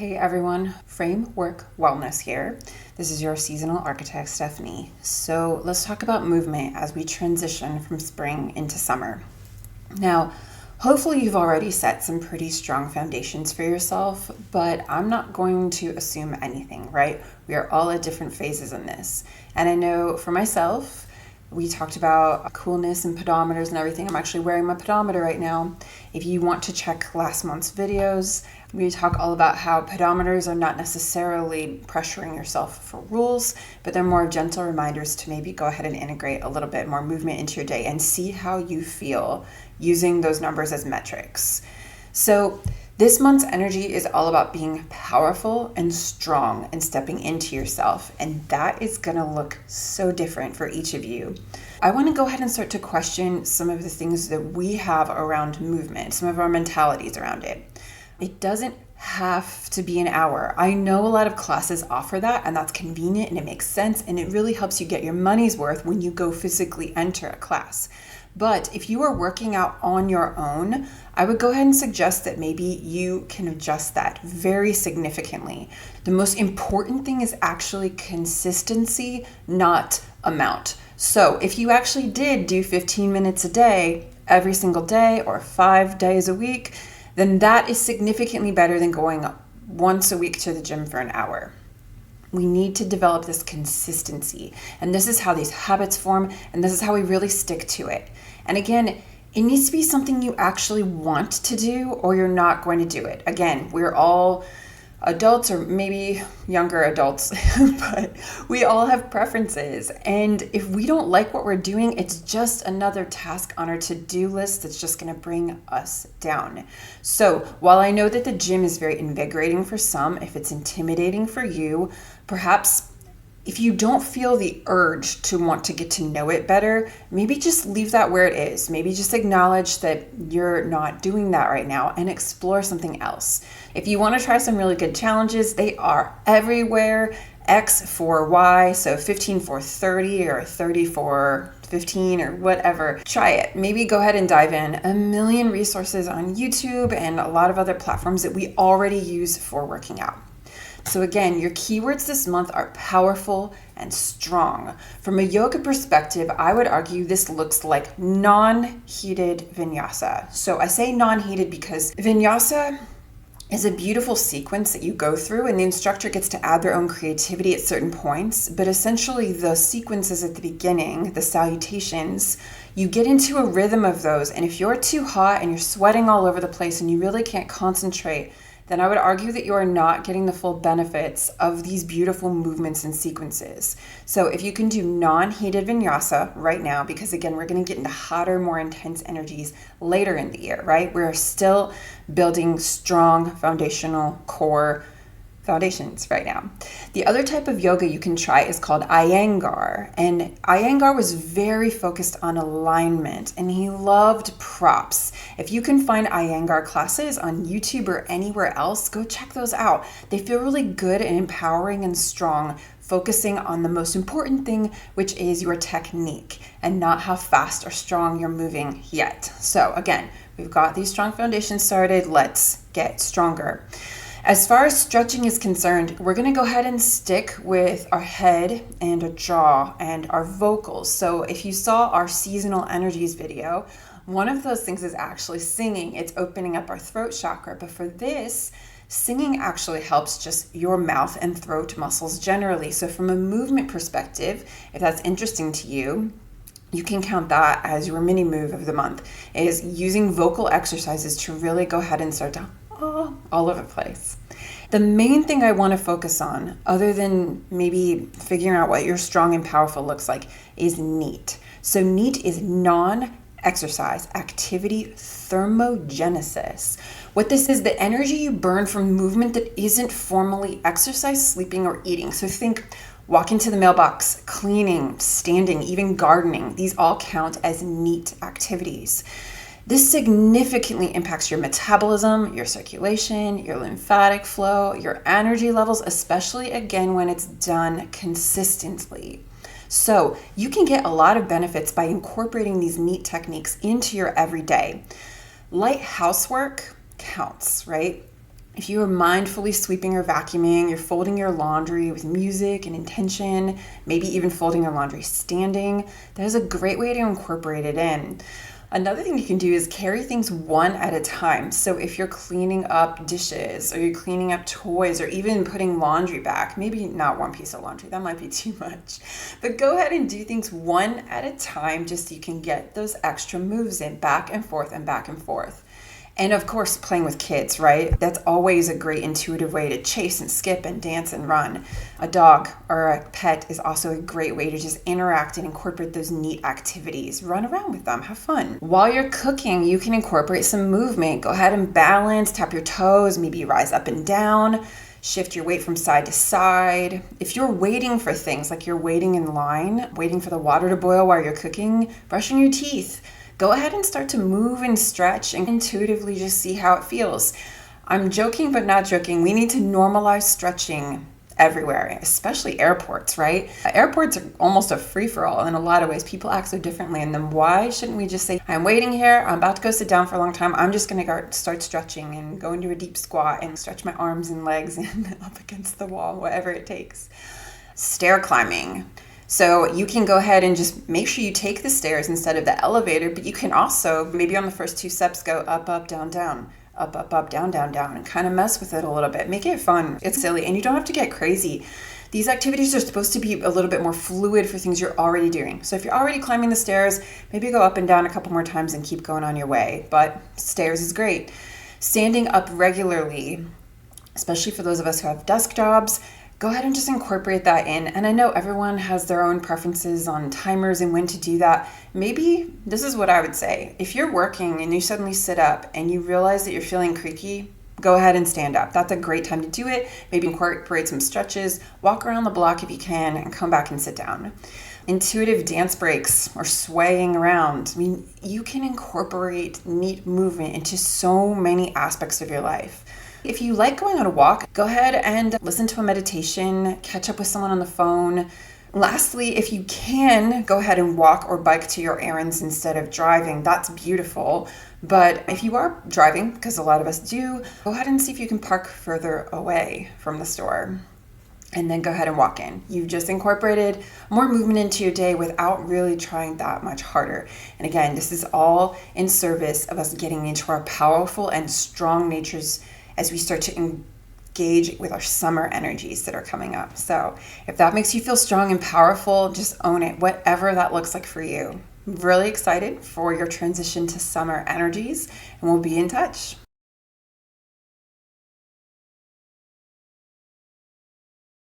Hey everyone, Framework Wellness here. This is your seasonal architect, Stefanie. So let's talk about movement as we transition from spring into summer. Now, hopefully you've already set some pretty strong foundations for yourself, but I'm not going to assume anything, right? We are all at different phases in this. And I know for myself, we talked about coolness and pedometers and everything. I'm actually wearing my pedometer right now. If you want to check last month's videos, we talk all about how pedometers are not necessarily pressuring yourself for rules, but they're more gentle reminders to maybe go ahead and integrate a little bit more movement into your day and see how you feel using those numbers as metrics. So this month's energy is all about being powerful and strong and stepping into yourself. And that is going to look so different for each of you. I want to go ahead and start to question some of the things that we have around movement, some of our mentalities around it. It doesn't have to be an hour. I know a lot of classes offer that, and that's convenient and it makes sense, and it really helps you get your money's worth when you go physically enter a class. But if you are working out on your own, I would go ahead and suggest that maybe you can adjust that very significantly. The most important thing is actually consistency, not amount. So if you actually did do 15 minutes a day, every single day, or 5 days a week, then that is significantly better than going once a week to the gym for an hour. We need to develop this consistency. And this is how these habits form, and this is how we really stick to it. And again, it needs to be something you actually want to do, or you're not going to do it. Again, we're all adults, or maybe younger adults, but we all have preferences. And if we don't like what we're doing, it's just another task on our to-do list that's just going to bring us down. So while I know that the gym is very invigorating for some, if it's intimidating for you, perhaps if you don't feel the urge to want to get to know it better, maybe just leave that where it is. Maybe just acknowledge that you're not doing that right now and explore something else. If you want to try some really good challenges, they are everywhere. X for Y, so 15 for 30 or 30 for 15 or whatever. Try it. Maybe go ahead and dive in. A million resources on YouTube and a lot of other platforms that we already use for working out. So again, your keywords this month are powerful and strong. From a yoga perspective, I would argue this looks like non-heated vinyasa. So I say non-heated because vinyasa is a beautiful sequence that you go through, and the instructor gets to add their own creativity at certain points. But essentially the sequences at the beginning, the salutations, you get into a rhythm of those. And if you're too hot and you're sweating all over the place and you really can't concentrate, then I would argue that you are not getting the full benefits of these beautiful movements and sequences. So if you can do non-heated vinyasa right now, because again, we're going to get into hotter, more intense energies later in the year, right? We're still building strong foundational core foundations right now. The other type of yoga you can try is called Iyengar, and Iyengar was very focused on alignment, and he loved props. If you can find Iyengar classes on YouTube or anywhere else, go check those out. They feel really good and empowering and strong, focusing on the most important thing, which is your technique and not how fast or strong you're moving yet. So again, we've got these strong foundations started. Let's get stronger. As far as stretching is concerned, we're going to go ahead and stick with our head and our jaw and our vocals. So if you saw our seasonal energies video, one of those things is actually singing. It's opening up our throat chakra. But for this, singing actually helps just your mouth and throat muscles generally. So from a movement perspective, if that's interesting to you, you can count that as your mini move of the month, is using vocal exercises to really go ahead and start to all over the place. The main thing I want to focus on, other than maybe figuring out what your strong and powerful looks like, is N.E.A.T. So N.E.A.T is non-exercise activity thermogenesis. What this is, the energy you burn from movement that isn't formally exercise, sleeping, or eating. So think walking to the mailbox, cleaning, standing, even gardening. These all count as N.E.A.T activities. This significantly impacts your metabolism, your circulation, your lymphatic flow, your energy levels, especially again when it's done consistently. So you can get a lot of benefits by incorporating these N.E.A.T techniques into your everyday. Light housework counts, right? If you are mindfully sweeping or vacuuming, you're folding your laundry with music and intention, maybe even folding your laundry standing, that is a great way to incorporate it in. Another thing you can do is carry things one at a time. So if you're cleaning up dishes or you're cleaning up toys or even putting laundry back, maybe not one piece of laundry, that might be too much, but go ahead and do things one at a time just so you can get those extra moves in, back and forth and back and forth. And of course, playing with kids, right? That's always a great intuitive way to chase and skip and dance and run. A dog or a pet is also a great way to just interact and incorporate those neat activities. Run around with them, have fun. While you're cooking, you can incorporate some movement. Go ahead and balance, tap your toes, maybe rise up and down, shift your weight from side to side. If you're waiting for things, like you're waiting in line, waiting for the water to boil while you're cooking, brushing your teeth, go ahead and start to move and stretch and intuitively just see how it feels. I'm joking, but not joking. We need to normalize stretching everywhere, especially airports, right? Airports are almost a free-for-all in a lot of ways. People act so differently. And then why shouldn't we just say, I'm waiting here, I'm about to go sit down for a long time, I'm just going to start stretching and go into a deep squat and stretch my arms and legs and up against the wall, whatever it takes. Stair climbing. So you can go ahead and just make sure you take the stairs instead of the elevator, but you can also, maybe on the first 2 steps, go up, up, down, down, up, up, up, down, down, down, and kind of mess with it a little bit. Make it fun. It's silly, and you don't have to get crazy. These activities are supposed to be a little bit more fluid for things you're already doing. So if you're already climbing the stairs, maybe go up and down a couple more times and keep going on your way. But stairs is great. Standing up regularly, especially for those of us who have desk jobs, go ahead and just incorporate that in. And I know everyone has their own preferences on timers and when to do that. Maybe this is what I would say. If you're working and you suddenly sit up and you realize that you're feeling creaky, go ahead and stand up. That's a great time to do it. Maybe incorporate some stretches, walk around the block if you can, and come back and sit down. Intuitive dance breaks or swaying around. I mean, you can incorporate neat movement into so many aspects of your life. If you like going on a walk, go ahead and listen to a meditation, catch up with someone on the phone. Lastly, if you can, go ahead and walk or bike to your errands instead of driving. That's beautiful. But if you are driving, because a lot of us do, go ahead and see if you can park further away from the store. And then go ahead and walk in. You've just incorporated more movement into your day without really trying that much harder. And again, this is all in service of us getting into our powerful and strong natures as we start to engage with our summer energies that are coming up. So if that makes you feel strong and powerful, just own it, whatever that looks like for you. I'm really excited for your transition to summer energies, and we'll be in touch.